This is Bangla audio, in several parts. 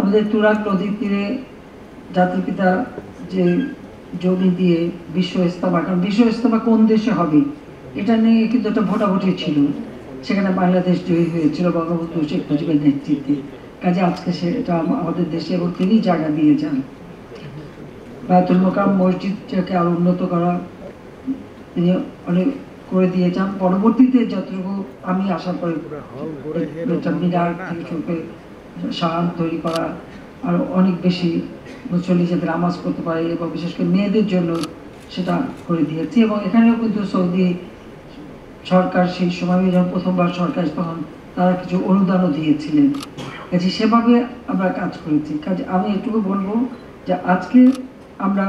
আমাদের তুরাগ নদীর তীরে জাতির পিতা যে জমি দিয়ে বিশ্ব ইজতেমা, কারণ বিশ্ব ইজতেমা কোন দেশে হবে এটা নিয়ে কিন্তু একটা ভোটাভুটি ছিল, সেখানে বাংলাদেশ জয়ী হয়েছিল বঙ্গবন্ধু শেখ মুজিবের নেতৃত্বে। কাজে আজকে সেটা আমাদের দেশে এবং তিনি জায়গা দিয়ে যান। বায়তুল মোকাম মসজিদটাকে আরো উন্নত করা তিনি অনেক করে দিয়ে যান। পরবর্তীতে যতটুকু আমি আশা করি মিনার থেকে শুরু করে শান তৈরি করা, আরো অনেক বেশি মুসল্লি যাতে নামাজ পড়তে পারে এবং বিশেষ করে মেয়েদের জন্য সেটা করে দিয়েছি। এবং এখানেও কিন্তু সৌদি সরকার সেই সময় যখন প্রথমবার সরকার তখন তারা কিছু অনুদানও দিয়েছিলেন, কাজে সেভাবে আমরা কাজ করেছি। কাজে আমি এটুকু বলবো যে আজকে আমরা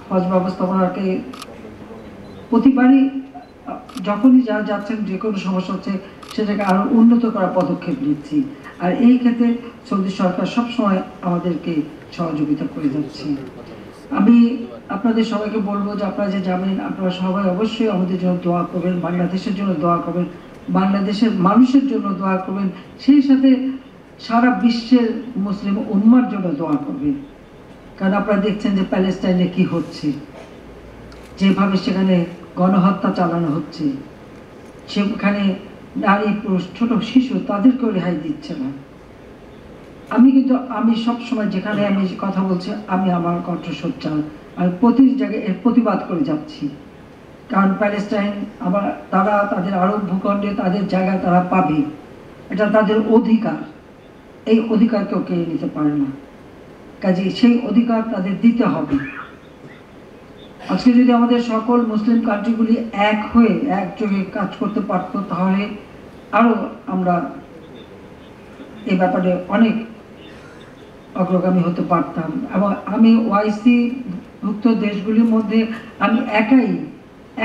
হজ ব্যবস্থাপনাকে প্রতিবারই যখনই যারা যাচ্ছেন যে কোনো সমস্যা হচ্ছে সেটাকে আরো উন্নত করার পদক্ষেপ নিচ্ছি। আর এই ক্ষেত্রে সৌদি সরকার সবসময় আমাদেরকে সহযোগিতা করে যাচ্ছে। আমি আপনাদের সবাইকে বলবো যে আপনারা যে যাবেন আপনারা সবাই অবশ্যই আমাদের জন্য দোয়া করবেন, বাংলাদেশের জন্য দোয়া করবেন, বাংলাদেশের মানুষের জন্য দোয়া করবেন, সেই সাথে সারা বিশ্বের মুসলিম উম্মার জন্য দোয়া করবেন। কারণ আপনারা দেখছেন যে প্যালেস্টাইনে কি হচ্ছে, যেভাবে সেখানে গণহত্যা চালানো হচ্ছে, সেখানে নারী পুরুষ ছোট শিশু তাদেরকেও রেহাই দিচ্ছে না। আমি সব সময় যেখানে আমি কথা বলছি আমি আমার কণ্ঠস্বর আমি প্রতি জায়গায় এর প্রতিবাদ করে যাচ্ছি। কারণ প্যালেস্টাইন আবার তারা তাদের আরব ভূখণ্ডে তাদের জায়গা তারা পাবে, এটা তাদের অধিকার, এই অধিকার কেউ কেড়ে নিতে পারে না। কাজে সেই অধিকার তাদের দিতে হবে। আজকে যদি আমাদের সকল মুসলিম কান্ট্রিগুলি এক হয়ে একযোগে কাজ করতে পারত তাহলে আরো আমরা এ ব্যাপারে অনেক অগ্রগামী হতে পারতাম। এবং আমি ওআইসি ভুক্ত দেশগুলির মধ্যে আমি একাই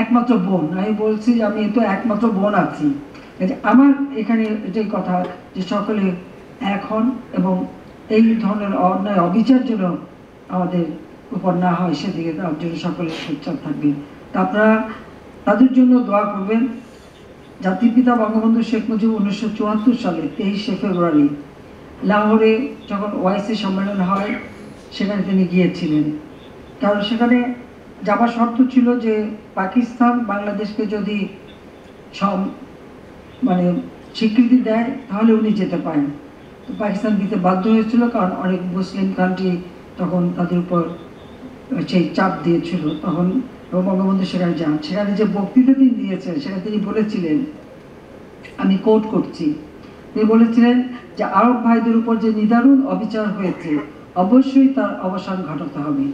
একমাত্র বোন, আমি বলছি যে আমি তো একমাত্র বোন আছি। আমার এখানে এটাই কথা যে সকলে এক হন এবং এই ধরনের অন্যায় অবিচার যেন আমাদের উপর না হয় সেদিকে তার জন্য সকলে সোচ্চার থাকবেন। তা আপনারা তাদের জন্য দোয়া করবেন। জাতির পিতা বঙ্গবন্ধু শেখ মুজিব 1974 সালে 23শে ফেব্রুয়ারি লাহোরে যখন ওআইসি সম্মেলন হয় সেখানে তিনি গিয়েছিলেন। কারণ সেখানে যাবার শর্ত ছিল যে পাকিস্তান বাংলাদেশকে যদি মানে স্বীকৃতি দেয় তাহলে উনি যেতে পারেন। তো পাকিস্তান দিতে বাধ্য হয়েছিল, কারণ অনেক মুসলিম কান্ট্রি তখন তাদের উপর সেই চাপ দিয়েছিল। তখন বঙ্গবন্ধু সেখানে যান, সেখানে যে বক্তৃতা তিনি দিয়েছেন সেখানে তিনি বলেছিলেন, আমি কোট করছি, তিনি বলেছিলেন যে আরব ভাইদের উপর যে নিদারুণ অবিচার হয়েছে অবশ্যই তার অবসান ঘটাতে হবে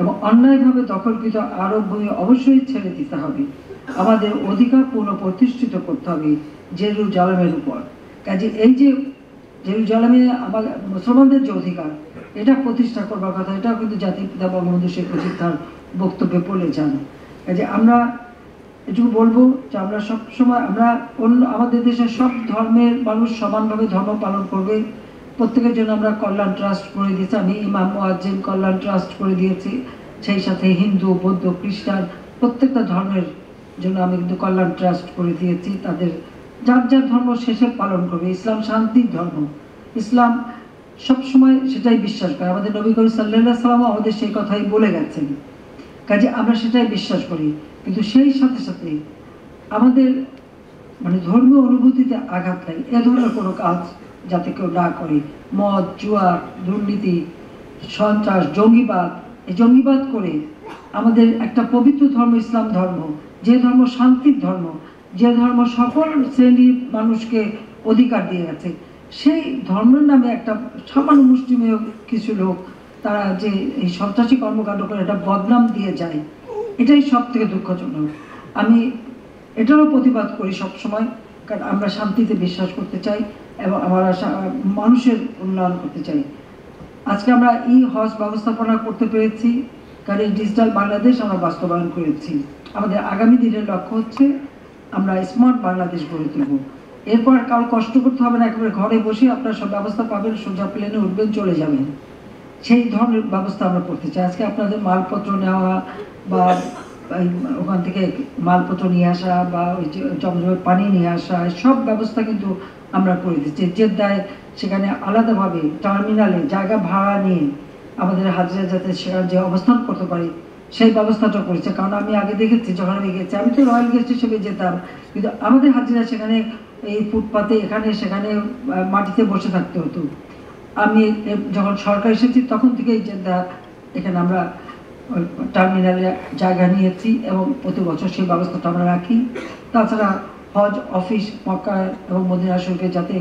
এবং অন্যায়ভাবে দখলকৃত আরব ভূমি অবশ্যই ছেড়ে দিতে হবে। আমাদের অধিকার পুনঃপ্রতিষ্ঠিত করতে হবে জেরুজালেমের উপর। কাজে এই যে জেরুজালেমে আমাদের মুসলমানদের যে অধিকার এটা প্রতিষ্ঠা করবার কথা, এটাও কিন্তু জাতির পিতা বঙ্গবন্ধু শেখ মুজিব তার বক্তব্যে বলে যান। কাজে আমরা এটুকু বলবো যে আমরা সবসময় আমরা আমাদের দেশের সব ধর্মের মানুষ সমানভাবে ধর্ম পালন করবে। প্রত্যেকের জন্য আমরা কল্যাণ ট্রাস্ট করে দিয়েছি, আমি ইমাম মুয়াজ্জিন কল্যাণ ট্রাস্ট করে দিয়েছি, সেই সাথে হিন্দু বৌদ্ধ খ্রিস্টান প্রত্যেকটা ধর্মের জন্য আমি কিন্তু কল্যাণ ট্রাস্ট করে দিয়েছি। তাদের যার যার ধর্ম শেষে পালন করবে। ইসলাম শান্তির ধর্ম, ইসলাম সবসময় সেটাই বিশ্বাস করে। আমাদের নবী করিম সাল্লাল্লাহু আলাইহি ওয়াসাল্লাম আমাদের সেই কথাই বলে গেছেন। কাজে আমরা সেটাই বিশ্বাস করি, কিন্তু সেই সাথে সাথে আমাদের মানে ধর্মীয় অনুভূতিতে আঘাত লাগে এ ধরনের কোনো কাজ যাতে কেউ না করে। মদ, জুয়া, দুর্নীতি, সন্ত্রাস, জঙ্গিবাদ, এই জঙ্গিবাদ করে আমাদের একটা পবিত্র ধর্ম ইসলাম ধর্ম, যে ধর্ম শান্তির ধর্ম, যে ধর্ম সকল শ্রেণীর মানুষকে অধিকার দিয়ে গেছে, সেই ধর্মের নামে একটা সামান্য মুসলিমীয় কিছু লোক তারা যে এই সন্ত্রাসী কর্মকাণ্ড করে একটা বদনাম দিয়ে যায়, এটাই সব থেকে দুঃখজনক। আমি এটারও প্রতিবাদ করি সবসময়, কারণ আমরা শান্তিতে বিশ্বাস করতে চাই এবং আমরা মানুষের উন্নয়ন করতে চাই। আজকে আমরা হজ ব্যবস্থাপনা করতে পেরেছি, কারণ এই ডিজিটাল বাংলাদেশ আমরা বাস্তবায়ন করেছি। আমাদের আগামী দিনের লক্ষ্য হচ্ছে আমরা স্মার্ট বাংলাদেশ গড়ে তুলব। এরপর কারো কষ্ট করতে হবে না, একেবারে ঘরে বসে আপনার সব ব্যবস্থা পাবেন, সোজা প্লেনে উঠবেন চলে যাবেন, সেই ধরনের ব্যবস্থা আমরা করতে চাই। আজকে আপনাদের মালপত্র নেওয়া বা ওখান থেকে মালপত্র নিয়ে আসা বা ওই জমজমের পানি নিয়ে আসা, সব ব্যবস্থা কিন্তু আমরা করে দিচ্ছি। জেদ্দায় সেখানে আলাদাভাবে টার্মিনালে জায়গা ভাড়া নিয়ে আমাদের হাজিরা যাতে সেখানে যে অবস্থান করতে পারি সেই ব্যবস্থাটা করেছে। কারণ আমি আগে দেখেছি, যখন আমি গেছি, আমি তো রয়্যাল গেস্ট হিসেবে যেতাম, কিন্তু আমাদের হাজিরা সেখানে এই ফুটপাতে এখানে সেখানে মাটিতে বসে থাকতে হতো। আমি যখন সরকার এসেছি তখন থেকেই জেদ্দা এখানে আমরা টার্মিনালে জায়গা নিয়েছি এবং প্রতি বছর সেই ব্যবস্থাটা আমরা রাখি। তাছাড়া হজ অফিস মক্কা এবং মদিনা শরীফে যাতে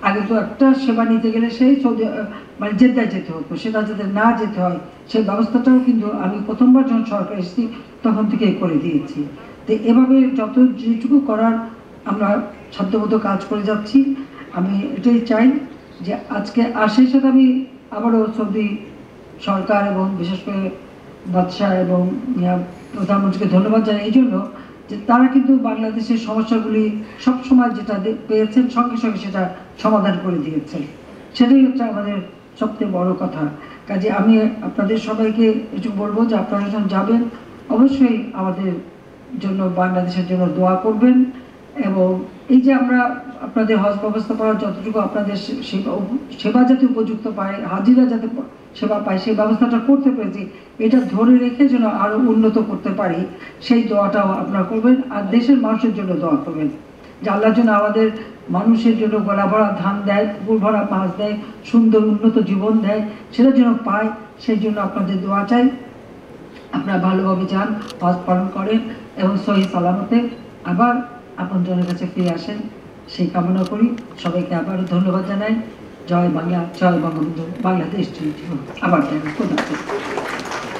আগে তো একটা সেবা নিতে গেলে সেই সৌদি মানে জেদ্দায় যেতে হতো, সেটা যাতে না যেতে হয় সেই ব্যবস্থাটাও কিন্তু আমি প্রথমবার যখন সরকার এসেছি তখন থেকেই করে দিয়েছি। তো এভাবে যত যেটুকু করার আমরা সাধ্যমতো কাজ করে যাচ্ছি। আমি এটাই চাই যে আজকে আর সেই সাথে আমি আবারও সৌদি সরকার এবং বিশেষ করে বাদশাহ এবং প্রধানমন্ত্রীকে ধন্যবাদ জানাই এই জন্য যে তারা কিন্তু বাংলাদেশের সমস্যাগুলি সবসময় যেটা পেয়েছেন সঙ্গে সঙ্গে সেটা সমাধান করে দিয়েছেন। সেটাই হচ্ছে আমাদের সবচেয়ে বড় কথা। কাজে আমি আপনাদের সবাইকে একটু বলবো যে আপনারা যখন যাবেন অবশ্যই আমাদের জন্য বাংলাদেশের জন্য দোয়া করবেন। এবং এই যে আমরা আপনাদের হজ ব্যবস্থা করার যতটুকু আপনাদের সেবা যাতে উপযুক্ত পায়, হাজিরা যাতে সেবা পায়, সেই ব্যবস্থাটা করতে পেরেছি, এটা ধরে রেখে যেন আরও উন্নত করতে পারি সেই দোয়াটাও আপনারা করবেন। আর দেশের মানুষের জন্য দোয়া করবেন যে আল্লাহর জন্য আমাদের মানুষের জন্য গলা ভরা ধান দেয়, পুকুর ভরা মাছ দেয়, সুন্দর উন্নত জীবন দেয়, সেটা যেন পায়, সেই জন্য আপনাদের দোয়া চাই। আপনারা ভালোভাবে যান, হজ পালন করেন এবং সহি সালামতে আবার আপনজনের কাছে ফিরে আসেন, সেই কামনা করি। সবাইকে আবারও ধন্যবাদ জানাই। জয় বাংলা, জয় বঙ্গবন্ধু, বাংলাদেশ আবার খোদা।